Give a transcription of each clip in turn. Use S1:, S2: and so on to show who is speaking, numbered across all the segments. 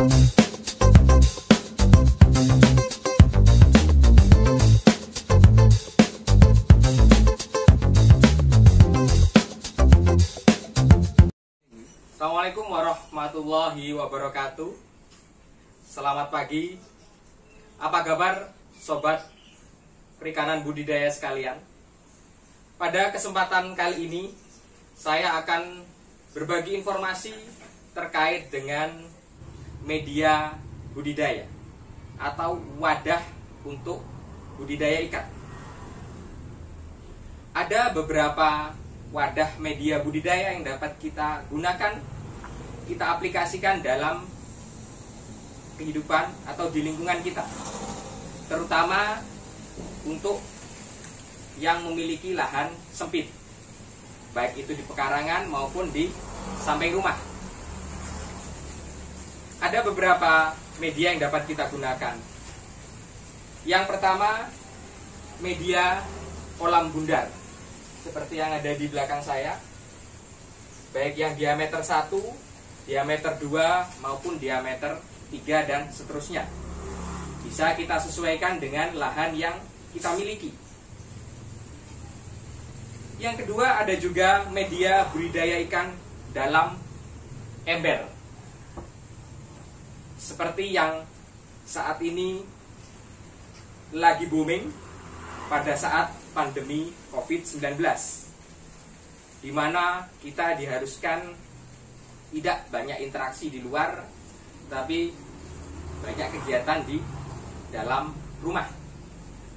S1: Assalamualaikum warahmatullahi wabarakatuh. Selamat pagi. Apa kabar sobat perikanan budidaya sekalian? Pada kesempatan kali ini saya akan berbagi informasi terkait dengan media budidaya atau wadah untuk budidaya ikan. Ada beberapa wadah media budidaya yang dapat kita gunakan, kita aplikasikan dalam kehidupan atau di lingkungan kita, terutama untuk yang memiliki lahan sempit, baik itu di pekarangan maupun di samping rumah. Ada beberapa media yang dapat kita gunakan. Yang pertama, media kolam bundar seperti yang ada di belakang saya, baik yang diameter 1, diameter 2 maupun diameter 3 dan seterusnya. Bisa kita sesuaikan dengan lahan yang kita miliki. Yang kedua, ada juga media budidaya ikan dalam ember, seperti yang saat ini lagi booming pada saat pandemi COVID-19, di mana kita diharuskan tidak banyak interaksi di luar, tapi banyak kegiatan di dalam rumah.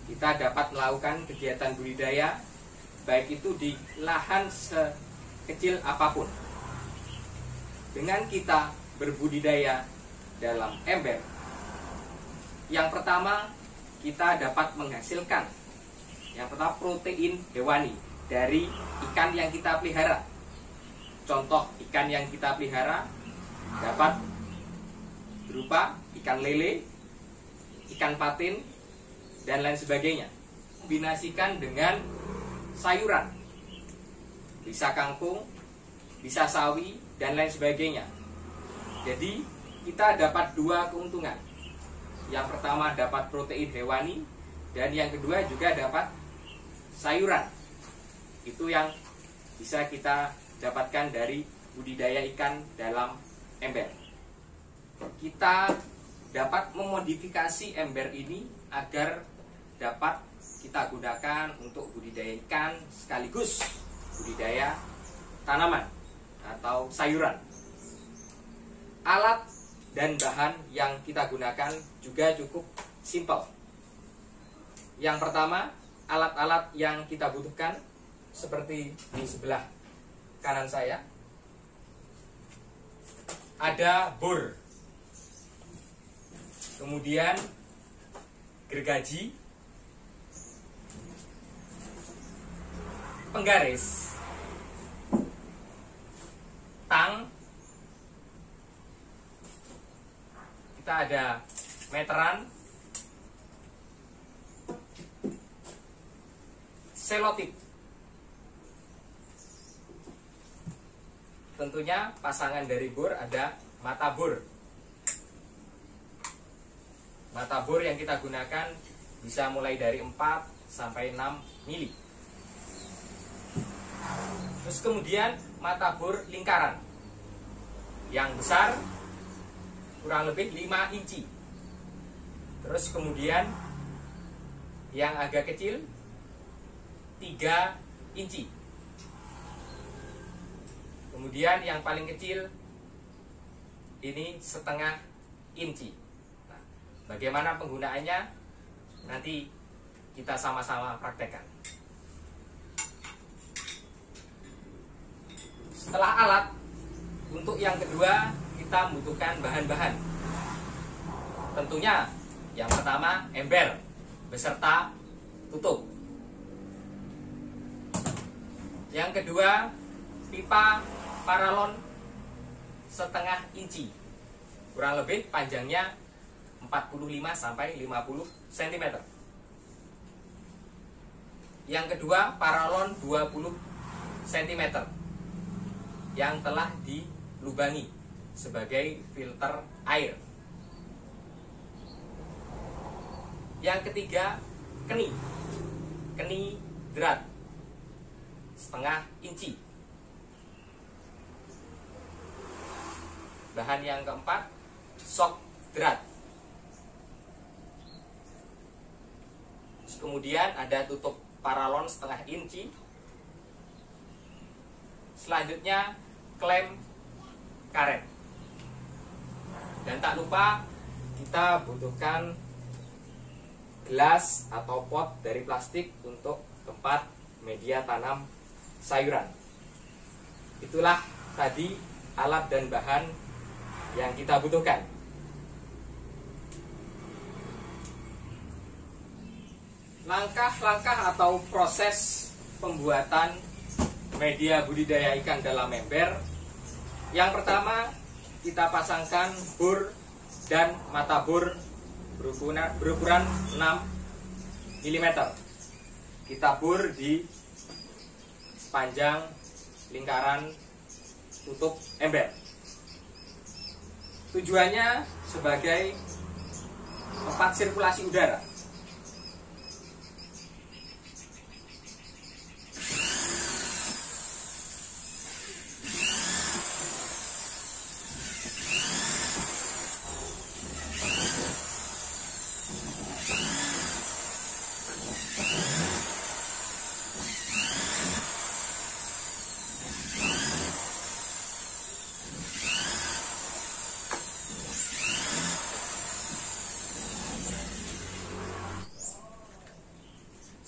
S1: Kita dapat melakukan kegiatan budidaya, baik itu di lahan sekecil apapun. Dengan kita berbudidaya dalam ember, yang pertama kita dapat menghasilkan protein hewani dari ikan yang kita pelihara. Contoh ikan yang kita pelihara dapat berupa ikan lele, ikan patin, dan lain sebagainya. Kombinasikan dengan sayuran, bisa kangkung, bisa sawi, dan lain sebagainya. Jadi kita dapat dua keuntungan. Yang pertama dapat protein hewani, dan yang kedua juga dapat sayuran. Itu yang bisa kita dapatkan dari budidaya ikan dalam ember. Kita dapat memodifikasi ember ini agar dapat kita gunakan untuk budidaya ikan sekaligus budidaya tanaman atau sayuran. Alat dan bahan yang kita gunakan juga cukup simpel. Yang pertama, alat-alat yang kita butuhkan seperti di sebelah kanan saya. Ada bor, kemudian gergaji, penggaris, tang, kita ada meteran, selotip. Tentunya pasangan dari bor ada mata bor. Mata bor yang kita gunakan bisa mulai dari 4 sampai 6 mili. Terus kemudian mata bor lingkaran yang besar kurang lebih 5 inci. Terus kemudian yang agak kecil 3 inci. Kemudian yang paling kecil ini setengah inci. Nah, bagaimana penggunaannya? Nanti kita sama-sama praktekkan. Setelah alat, untuk yang kedua kita membutuhkan bahan-bahan. Tentunya yang pertama ember beserta tutup. Yang kedua pipa paralon setengah inci, kurang lebih panjangnya 45 sampai 50 cm. Yang kedua paralon 20 cm yang telah dilubangi sebagai filter air. Yang ketiga, keni drat setengah inci. Bahan yang keempat, sok drat. Kemudian ada tutup paralon setengah inci. Selanjutnya klem karet. Dan tak lupa kita butuhkan gelas atau pot dari plastik untuk tempat media tanam sayuran. Itulah tadi alat dan bahan yang kita butuhkan. Langkah-langkah atau proses pembuatan media budidaya ikan dalam ember. Yang pertama, kita pasangkan bor dan mata bor berukuran 6 mm. Kita bor di sepanjang lingkaran tutup ember. Tujuannya sebagai tempat sirkulasi udara.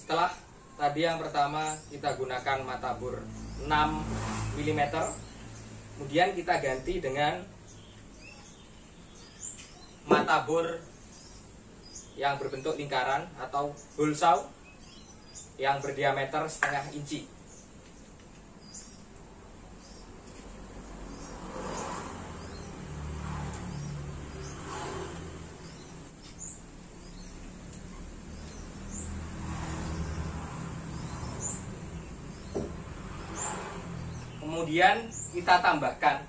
S1: Setelah tadi yang pertama kita gunakan mata bor 6 mm, kemudian kita ganti dengan mata bor yang berbentuk lingkaran atau bullsaw yang berdiameter setengah inci. Kemudian kita tambahkan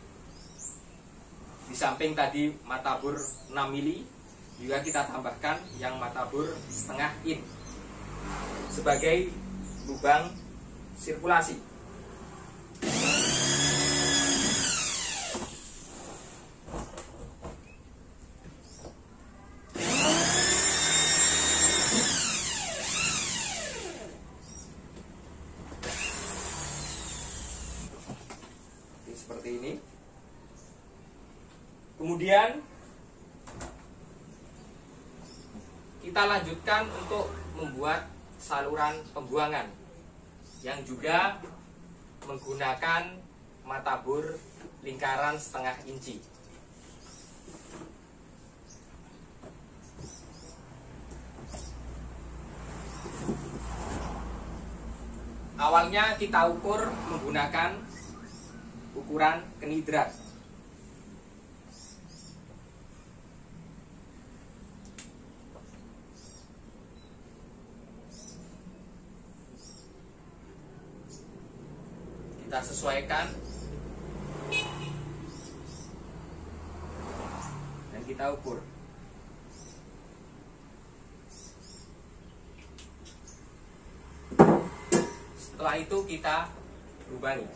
S1: di samping tadi mata bor 6 mili, juga kita tambahkan yang mata bor setengah in sebagai lubang sirkulasi. Seperti ini. Kemudian kita lanjutkan untuk membuat saluran pembuangan yang juga menggunakan mata bor lingkaran setengah inci. Awalnya kita ukur menggunakan ukuran keni drat. Kita sesuaikan dan kita ukur. Setelah itu kita lubangi.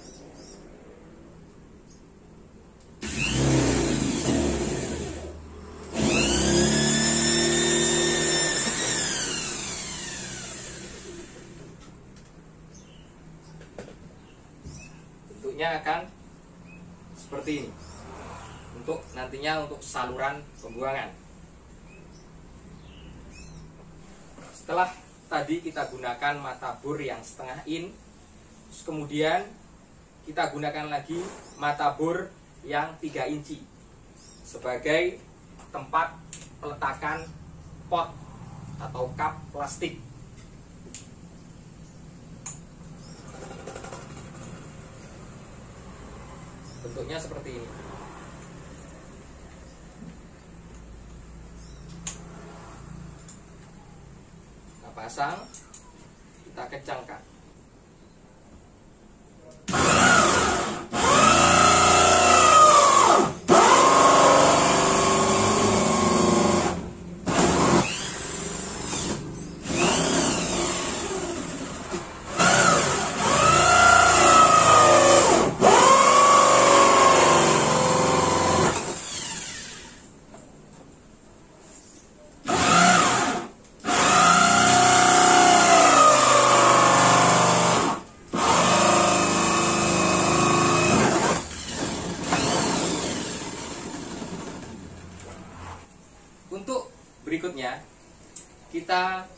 S1: Bentuknya akan seperti ini untuk nantinya untuk saluran pembuangan. Setelah tadi kita gunakan mata bor yang setengah in, kemudian kita gunakan lagi mata bor yang 3 inci sebagai tempat peletakan pot atau cup plastik. Bentuknya seperti ini. Kita pasang, kita kencangkan. berikutnya kita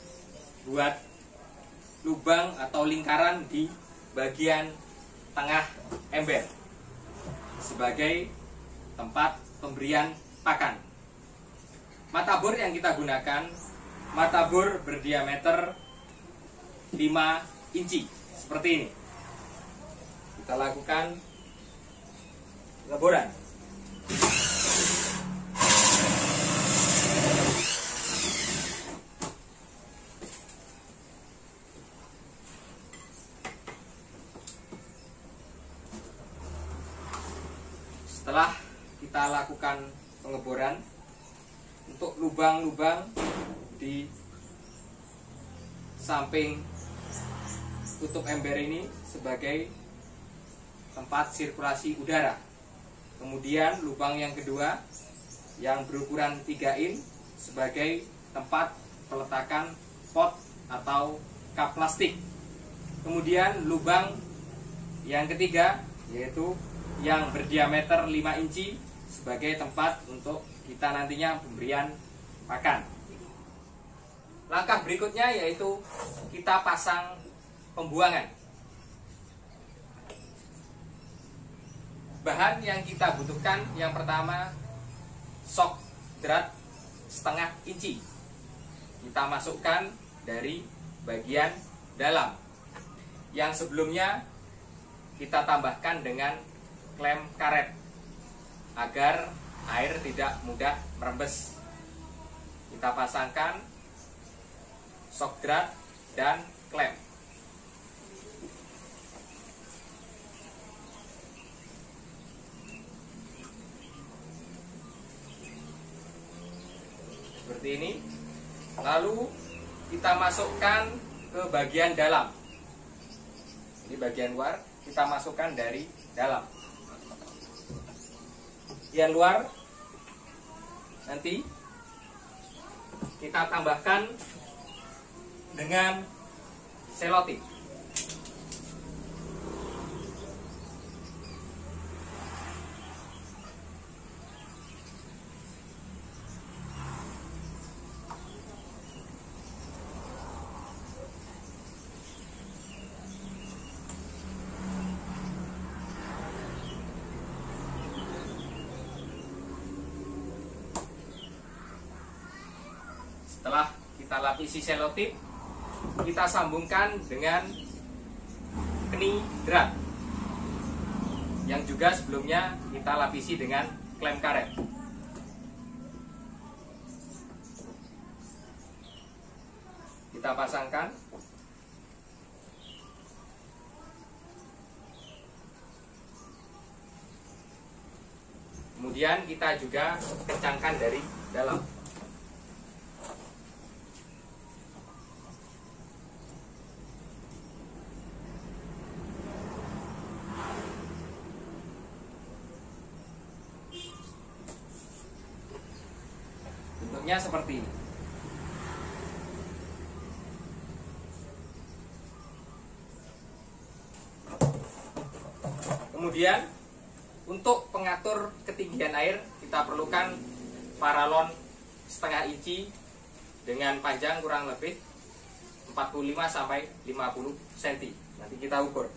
S1: buat lubang atau lingkaran di bagian tengah ember sebagai tempat pemberian pakan. Mata bor yang kita gunakan mata bor berdiameter 5 inci seperti ini. Kita lakukan pengeboran. Setelah kita lakukan pengeboran untuk lubang-lubang di samping tutup ember ini sebagai tempat sirkulasi udara. Kemudian lubang yang kedua yang berukuran 3 in sebagai tempat peletakan pot atau cup plastik. Kemudian lubang yang ketiga yaitu yang berdiameter 5 inci sebagai tempat untuk kita nantinya pemberian pakan. Langkah berikutnya yaitu kita pasang pembuangan. Bahan yang kita butuhkan yang pertama sok drat setengah inci. Kita masukkan dari bagian dalam. Yang sebelumnya kita tambahkan dengan klem karet agar air tidak mudah merembes. Kita pasangkan sok drat dan klem. Seperti ini. Lalu kita masukkan ke bagian dalam. Ini bagian luar kita masukkan dari dalam. Bagian luar nanti kita tambahkan dengan selotip. Setelah kita lapisi selotip, kita sambungkan dengan keni drat yang juga sebelumnya kita lapisi dengan klem karet. Kita pasangkan. Kemudian kita juga kencangkan dari dalam. Bentuknya seperti ini. Kemudian untuk pengatur ketinggian air kita perlukan paralon setengah inci dengan panjang kurang lebih 45 sampai 50 cm. Nanti kita ukur.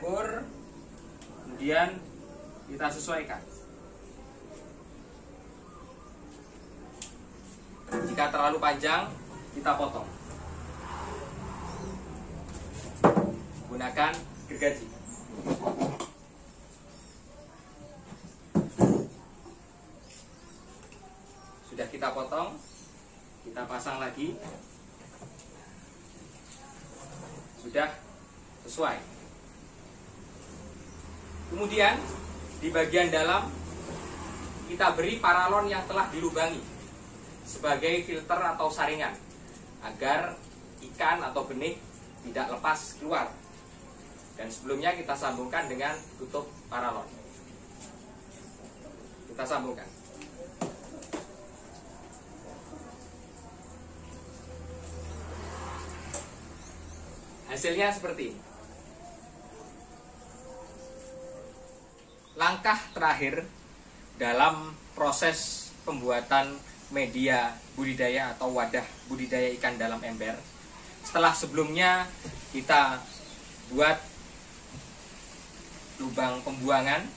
S1: Ukur, kemudian kita sesuaikan. Jika terlalu panjang, kita potong. Gunakan gergaji. Sudah kita potong, kita pasang lagi. Sudah sesuai. Kemudian di bagian dalam kita beri paralon yang telah dilubangi sebagai filter atau saringan agar ikan atau benih tidak lepas keluar. Dan sebelumnya kita sambungkan dengan tutup paralon. Kita sambungkan. Hasilnya seperti ini. langkah terakhir dalam proses pembuatan media budidaya atau wadah budidaya ikan dalam ember. Setelah sebelumnya kita buat lubang pembuangan,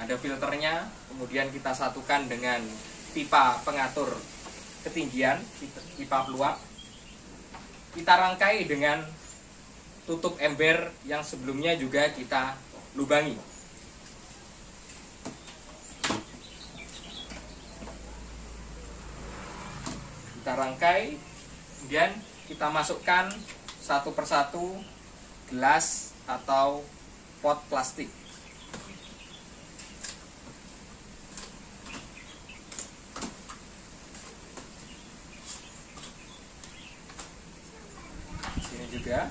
S1: ada filternya, kemudian kita satukan dengan pipa pengatur ketinggian, pipa peluap. Kita rangkai dengan tutup ember yang sebelumnya juga kita lubangi. Kita rangkai, kemudian kita masukkan satu persatu gelas atau pot plastik. Sini juga.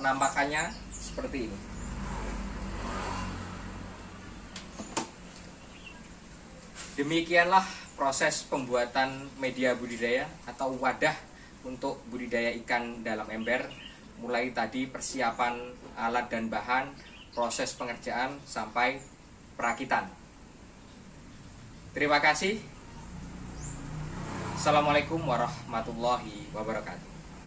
S1: Penampakannya seperti ini. Demikianlah proses pembuatan media budidaya atau wadah untuk budidaya ikan dalam ember, mulai tadi persiapan alat dan bahan, proses pengerjaan sampai perakitan. Terima kasih. Assalamualaikum warahmatullahi wabarakatuh.